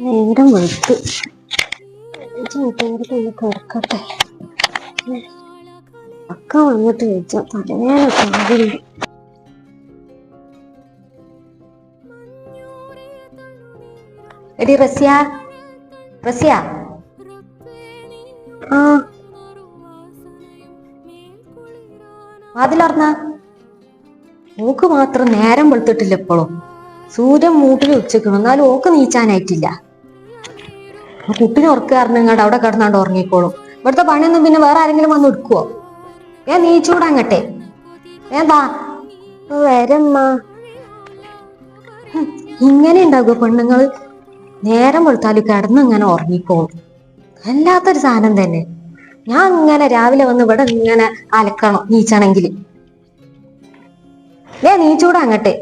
നേരം വെളുത്ത് കിടക്കട്ടെ. അക്ക വന്നിട്ട് വെച്ച തലവേന കാവിണ്ട്. എടി റസ്യ, റസ്യ. ആ വാതിലർന്ന. ഓക്ക് മാത്രം നേരം വെളുത്തിട്ടില്ല ഇപ്പോഴും. സൂര്യൻ മൂട്ടിൽ ഉച്ചക്കണം, എന്നാലും ഓക്ക് നീച്ചാനായിട്ടില്ല. ആ കുട്ടിനെ ഉറക്കാറിന് ഇങ്ങോട്ട് അവിടെ കിടന്നാണ്ട് ഉറങ്ങിക്കോളും. ഇവിടുത്തെ പണിയൊന്നും പിന്നെ വേറെ ആരെങ്കിലും വന്ന് എടുക്കുവോ? നീച്ചൂടങ്ങട്ടെ. വാ വരമ്മ. ഇങ്ങനെ ഉണ്ടാകുക പെണ്ണുങ്ങള്. നേരം വെളുത്താലും കിടന്ന് ഇങ്ങനെ ഉറങ്ങിക്കോളും. വല്ലാത്തൊരു സാധനം തന്നെ. ഞാൻ ഇങ്ങനെ രാവിലെ വന്ന് ഇവിടെ ഇങ്ങനെ അലക്കണം നീച്ചണെങ്കില്. നീച്ചൂടങ്ങട്ടെ.